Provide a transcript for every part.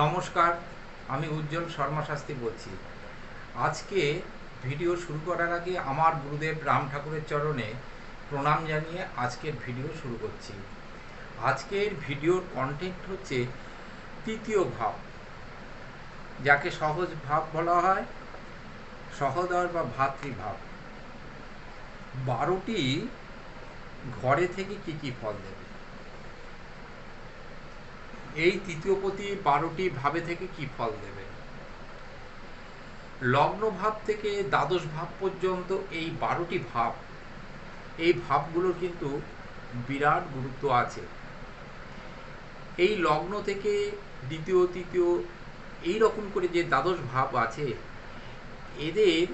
নমস্কার, আমি উজ্জ্বল শর্মা শাস্ত্রী বলছি। আজকে ভিডিও শুরু করার আগে আমার গুরুদেব রাম ঠাকুরের চরণে প্রণাম জানিয়ে আজকের ভিডিও শুরু করছি। আজকের ভিডিওর কন্টেন্ট হচ্ছে তৃতীয় ভাব, যাকে সহজ ভাব বলা হয়, সহোদর বা ভাতৃভাব। 12টি ঘরে থেকে কি কি ফল দেবে, এই তৃতীয় পতি 12টি ভাবে থেকে কি ফল দেবে। লগ্ন ভাব থেকে দ্বাদশ ভাব পর্যন্ত এই 12টি ভাব, এই ভাবগুলোর কিন্তু বিরাট গুরুত্ব আছে। এই লগ্ন থেকে দ্বিতীয় তৃতীয় এই রকম করে যে দ্বাদশ ভাব আছে, এদের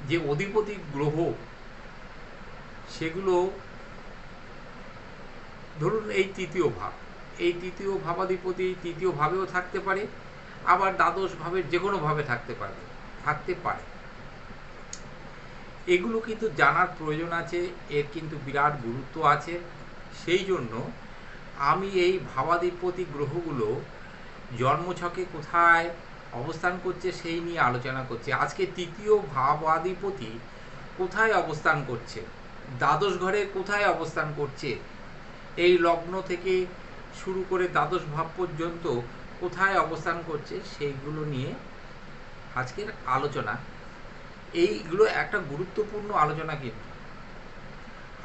যে অধিপতি গ্রহ, সেগুলো ধরুন এই তৃতীয় ভাব, এই তৃতীয় ভাবাধিপতি তৃতীয় ভাবেও থাকতে পারে, আবার দ্বাদশ ভাবের যে কোনো ভাবে থাকতে পারে। এগুলো কিন্তু জানার প্রয়োজন আছে, এর কিন্তু বিরাট গুরুত্ব আছে। সেই জন্য আমি এই ভাবাধিপতি গ্রহগুলো জন্মছকে কোথায় অবস্থান করছে সেই নিয়ে আলোচনা করছি। আজকে তৃতীয় ভাবাধিপতি কোথায় অবস্থান করছে, দ্বাদশ ঘরে কোথায় অবস্থান করছে, এই লগ্ন থেকে শুরু করে দ্বাদশ ভাব পর্যন্ত কোথায় অবস্থান করছে, সেইগুলো নিয়ে আজকের আলোচনা। এইগুলো একটা গুরুত্বপূর্ণ আলোচনা। কিন্তু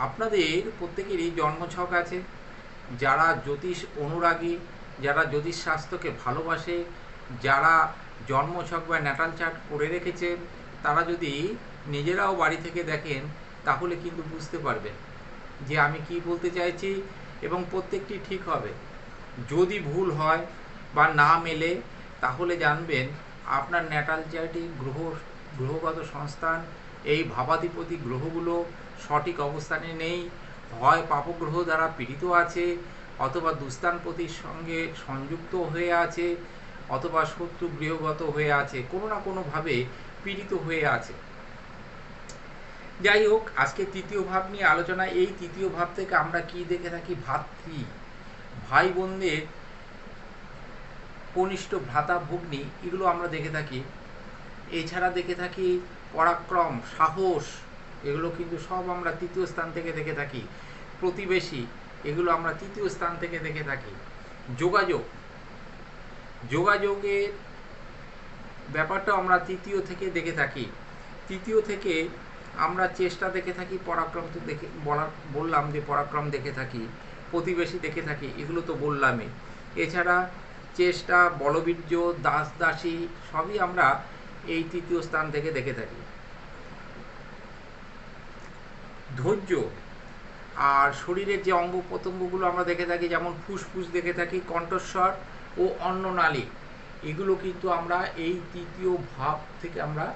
আপনাদের প্রত্যেকেরই জন্মছক আছে। যারা জ্যোতিষ অনুরাগী, যারা জ্যোতিষ শাস্ত্রকে ভালোবাসে, যারা জন্মছক বা ন্যাটাল চার্ট করে রেখেছেন, তারা যদি নিজেরাও বাড়ি থেকে দেখেন, তাহলে কিন্তু বুঝতে পারবেন যে আমি কি বলতে চাইছি, এবং প্রত্যেকটি ঠিক হবে। যদি ভুল হয় বা না মেলে, তাহলে জানবেন আপনার ন্যাটাল চার্টে গ্রহগত সংস্থান, এই ভাবাধিপতি গ্রহগুলো সঠিক অবস্থানে নেই। হয় পাপগ্রহ দ্বারা পীড়িত আছে, অথবা দুস্থানপতির সঙ্গে সংযুক্ত হয়ে আছে, অথবা শত্রু গৃহগত হয়ে আছে, কোনো না কোনোভাবে পীড়িত হয়ে আছে। যাই হোক, আজকে তৃতীয় ভাব নিয়ে আলোচনা। এই তৃতীয় ভাব থেকে আমরা কি দেখে থাকি, ভাতৃ ভাই বোনদের কনিষ্ঠ ভ্রাতা ভগ্নী, এগুলো আমরা দেখে থাকি। এছাড়া দেখে থাকি পরাক্রম, সাহস, এগুলো কিন্তু সব আমরা তৃতীয় স্থান থেকে দেখে থাকি। প্রতিবেশী, এগুলো আমরা তৃতীয় স্থান থেকে দেখে থাকি। যোগাযোগের ব্যাপারটাও আমরা তৃতীয় থেকে দেখে থাকি। তৃতীয় থেকে আমরা চেষ্টা দেখে থাকি, পরাক্রম তো দেখে বললাম যে পরাক্রম দেখে থাকি, প্রতিবেশী দেখে থাকি, এগুলো তো বললামই। এছাড়া চেষ্টা, বলবীর্য, দাস দাসী, সবই আমরা এই তৃতীয় স্থান থেকে দেখে থাকি। ধৈর্য আর শরীরের যে অঙ্গ প্রত্যঙ্গগুলো আমরা দেখে থাকি, যেমন ফুসফুস দেখে থাকি, কণ্ঠস্বর ও অন্ননালী, এগুলো কিন্তু আমরা এই তৃতীয় ভাব থেকে আমরা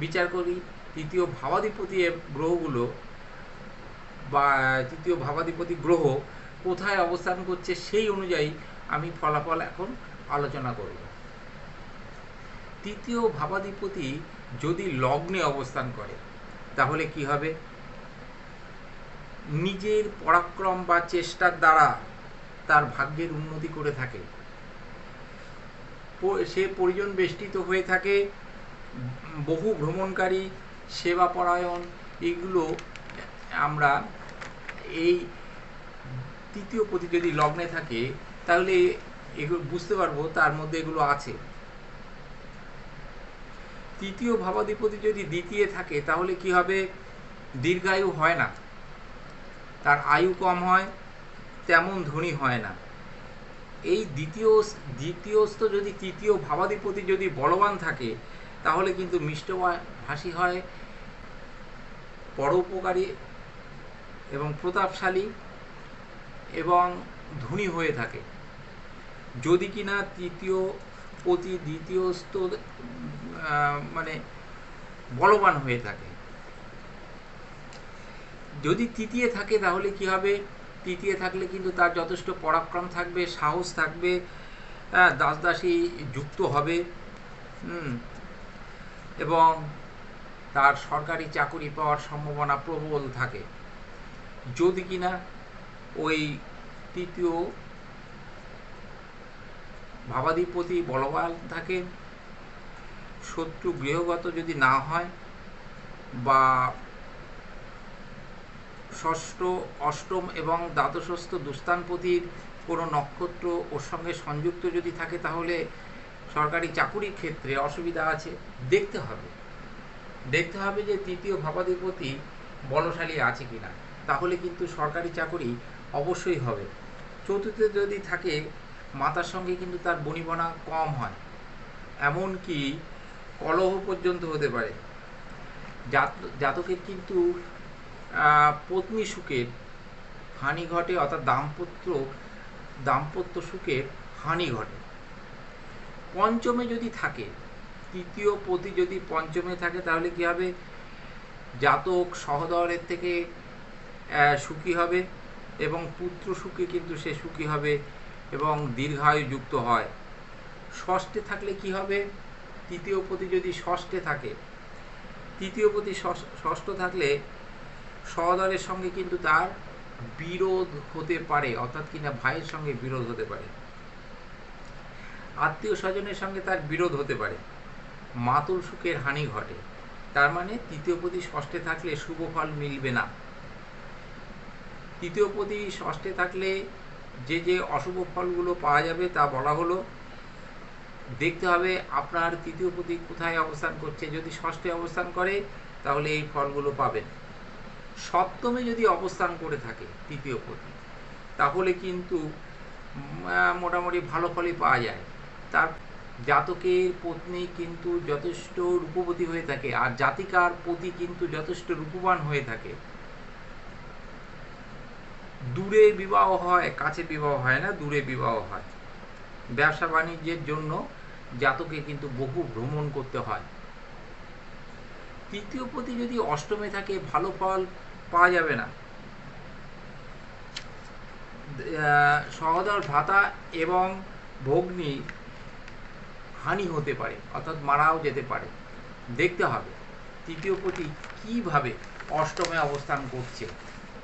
বিচার করি। তৃতীয় ভাবাধিপতি গ্রহগুলো বা তৃতীয় ভাবাধিপতি গ্রহ কোথায় অবস্থান করছে, সেই অনুযায়ী আমি ফলাফল এখন আলোচনা করব। তৃতীয় ভাবাধিপতি যদি লগ্নে অবস্থান করে, তাহলে কি হবে, নিজের পরাক্রম বা চেষ্টার দ্বারা তার ভাগ্যের উন্নতি করে থাকে, সে পরিজন বেষ্টিত হয়ে থাকে, বহু ভ্রমণকারী, সেবাপরায়ণ, এগুলো আমরা এই তৃতীয় পতি যদি লগ্নে থাকে, তাহলে এগুলো বুঝতে পারবো তার মধ্যে এগুলো আছে। তৃতীয় ভাবাধিপতি যদি দ্বিতীয় থাকে, তাহলে কি হবে, দীর্ঘায়ু হয় না, তার আয়ু কম হয়, তেমন ধনী হয় না। এই দ্বিতীয়স্থ যদি তৃতীয় ভাবাধিপতি যদি বলবান থাকে, তাহলে কিন্তু মিষ্টভাষী হয়, পরোপকারী এবং প্রতাপশালী এবং ধনী হয়ে থাকে। যদি কিনা তৃতীয় পতি দ্বিতীয়স্থ মানে বলবান হয়ে থাকে। যদি তৃতীয় থাকে, তাহলে কি হবে, তৃতীয় থাকলে কিন্তু তার যথেষ্ট পরাক্রম থাকবে, সাহস থাকবে, দাস দাসী যুক্ত হবে, এবং তার সরকারি চাকরি পাওয়ার সম্ভাবনা প্রবল থাকে। যদি কিনা ওই তৃতীয় ভাবাধিপতি বলবান থাকে, শত্রু গৃহগত যদি না হয়, বা ষষ্ঠ, অষ্টম এবং দ্বাদশস্থ দুস্থানপতির কোনো নক্ষত্র ওর সঙ্গে সংযুক্ত যদি থাকে, তাহলে সরকারি চাকুরির ক্ষেত্রে অসুবিধা আছে। দেখতে হবে যে তৃতীয় ভাবাধিপতি বলশালী আছে কিনা, তাহলে কিন্তু সরকারি চাকুরি অবশ্যই হবে। চতুর্থে যদি থাকে, মাতার সঙ্গে কিন্তু তার বনিবনা কম হয়, এমনকি কলহ পর্যন্ত হতে পারে। জাতকের কিন্তু পত্নী সুখের হানি ঘটে, অর্থাৎ দাম্পত্য সুখের হানি ঘটে। পঞ্চমে যদি থাকে, তৃতীয় পতি যদি পঞ্চমে থাকে, তাহলে কি হবে? জাতক সহোদরের থেকে সুখী হবে এবং পুত্র সুখে কিন্তু সে সুখী হবে এবং দীর্ঘায়ু যুক্ত হয়। ষষ্ঠে থাকলে কি হবে? তৃতীয় পতি যদি ষষ্ঠে থাকে, তৃতীয় পতি ষষ্ঠ থাকলে সহোদরের সঙ্গে কিন্তু তার বিরোধ হতে পারে, অর্থাৎ কিনা ভাইয়ের সঙ্গে বিরোধ হতে পারে, আত্মীয় স্বজনের সঙ্গে তার বিরোধ হতে পারে, মাতুল সুখের হানি ঘটে। তার মানে তৃতীয় পতি ষষ্ঠে থাকলে শুভ ফল মিলবে না। তৃতীয় পতি ষষ্ঠে থাকলে যে অশুভ ফলগুলো পাওয়া যাবে তা বলা হলো। দেখতে হবে আপনার তৃতীয় পতি কোথায় অবস্থান করছে। যদি ষষ্ঠে অবস্থান করে, তাহলে এই ফলগুলো পাবেন। সপ্তমে যদি অবস্থান করে থাকে তৃতীয় পতি, তাহলে কিন্তু মোটামুটি ভালো ফলই পাওয়া যায়। তার জাতকের পত্নী কিন্তু যথেষ্ট রূপবতী হয়ে থাকে, আর জাতিকার পতি কিন্তু যথেষ্ট রূপবান হয়ে থাকে। দূরে বিবাহ হয়, কাছে বিবাহ হয় না, দূরে বিবাহ হয়। ব্যবসা বাণিজ্যের জন্য জাতকে কিন্তু বহু ভ্রমণ করতে হয়। তৃতীয় পতি যদি অষ্টমে থাকে, ভালো ফল পাওয়া যাবে না। সহোদর ভ্রাতা এবং ভগ্নী হানি হতে পারে, অর্থাৎ মারাও যেতে পারে। দেখতে হবে তৃতীয় পতি কিভাবে অষ্টমে অবস্থান করছে,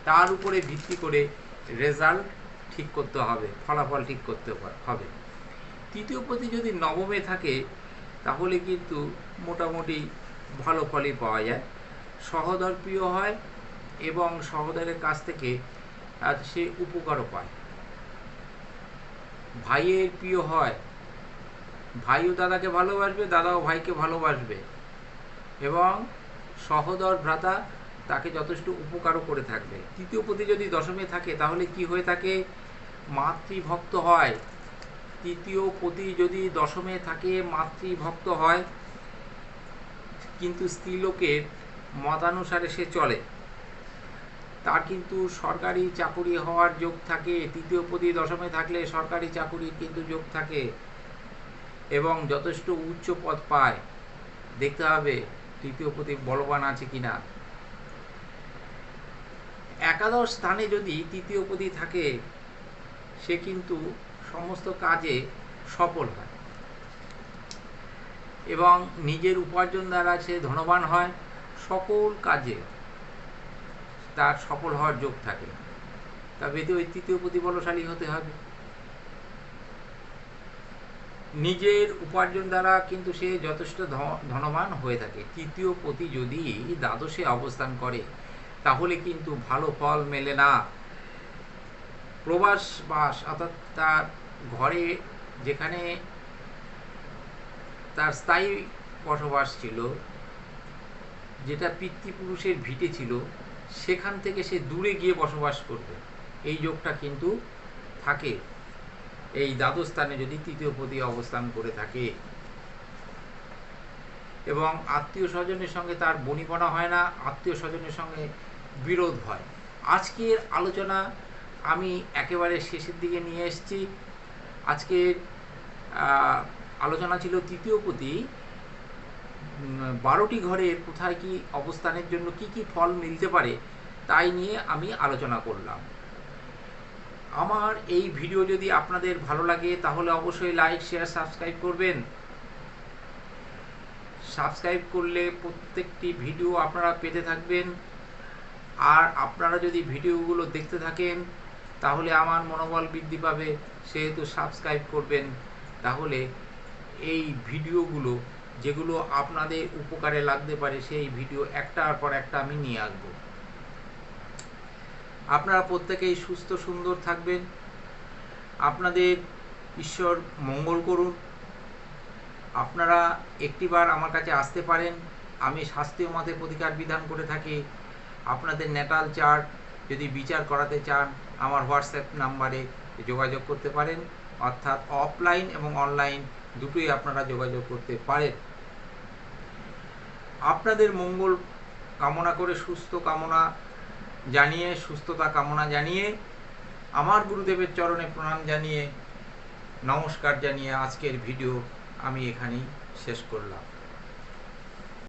তার উপরে ভিত্তি করে রেজাল্ট ঠিক করতে হবে, ফলাফল ঠিক করতে হবে। তৃতীয় পতি যদি নবমে থাকে, তাহলে কিন্তু মোটামুটি ভালো ফলই পাওয়া যায়। সহোদর প্রিয় হয় এবং সহোদরের কাছ থেকে সে উপকারও পায়। ভাইয়ের প্রিয় হয়, ভাইও দাদাকে ভালোবাসবে, দাদাও ভাইকে ভালোবাসবে, এবং সহোদর ভ্রাতা তাকে যথেষ্ট উপকারও করে থাকবে। তৃতীয় পতি যদি দশমে থাকে, তাহলে কি হয়ে থাকে? মাতৃভক্ত হয়। তৃতীয় পতি যদি দশমে থাকে, মাতৃভক্ত হয়, কিন্তু স্ত্রীলোকের মতানুসারে সে চলে, তার কিন্তু সরকারি চাকুরি হওয়ার যোগ থাকে। তৃতীয় পতি দশমে থাকলে সরকারি চাকুরির কিন্তু যোগ থাকে এবং যথেষ্ট উচ্চ পদ পায়। দেখতে হবে তৃতীয় পতি বলবান আছে কিনা। একাদশ স্থানে যদি তৃতীয় পতি থাকে, সে কিন্তু সমস্ত কাজে সফল হয় এবং নিজের উপার্জন দ্বারা সে ধনবান হয়। সকল কাজে তার সফল হওয়ার যোগ থাকে। তবে ওই তৃতীয় পতি বলশালী হতে হবে। নিজের উপার্জন দ্বারা কিন্তু সে যথেষ্ট ধনবান হয়ে থাকে। তৃতীয় পতি যদি দ্বাদশে অবস্থান করে, তাহলে কিন্তু ভালো ফল মেলে না। প্রবাস বাস, অর্থাৎ তার ঘরে যেখানে তার স্থায়ী বসবাস ছিল, যেটা পিতৃপুরুষের ভিটে ছিল, সেখান থেকে সে দূরে গিয়ে বসবাস করবে, এই যোগটা কিন্তু থাকে এই দ্বাদশ স্থানে যদি তৃতীয় পতি অবস্থান করে থাকে। এবং আত্মীয় স্বজনের সঙ্গে তার বনিবনা হয় না, আত্মীয় স্বজনের সঙ্গে বিরোধ হয়। আজকের আলোচনা আমি একেবারে শেষের দিকে নিয়ে এসেছি। আজকের আলোচনা ছিল তৃতীয় পতি 12টি ঘরের কোথায় কি অবস্থানের জন্য কি কি ফল মিলতে পারে, তাই নিয়ে আমি আলোচনা করলাম। আমার এই ভিডিও যদি আপনাদের ভালো লাগে, তাহলে অবশ্যই লাইক, শেয়ার, সাবস্ক্রাইব করবেন। সাবস্ক্রাইব করলে প্রত্যেকটি ভিডিও আপনারা পেতে থাকবেন। আর আপনারা যদি ভিডিওগুলো দেখতে থাকেন, তাহলে আমার মনোবল বৃদ্ধি পাবে, সেহেতু সাবস্ক্রাইব করবেন তাহলে এই ভিডিওগুলো যেগুলো আপনাদের উপকারে লাগতে পারে সেই ভিডিও একটার পর একটা আমি নিয়ে আসবো। আপনারা প্রত্যেকেই সুস্থ সুন্দর থাকবেন, আপনাদের ঈশ্বর মঙ্গল করুন। আপনারা একটিবার আমার কাছে আসতে পারেন, আমি শাস্ত্রীয় মতে প্রতিকার বিধান করে থাকি। আপনাদের ন্যাটাল চার্ট যদি বিচার করাতে চান আমার হোয়াটসঅ্যাপ নাম্বারে যোগাযোগ করতে পারেন, অর্থাৎ অফলাইন এবং অনলাইন দুটোই আপনারা যোগাযোগ করতে পারেন। আপনাদের মঙ্গল কামনা করে সুস্থতা কামনা জানিয়ে আমার গুরুদেবের চরণে প্রণাম জানিয়ে নমস্কার জানিয়ে আজকের ভিডিও আমি এখানেই শেষ করলাম।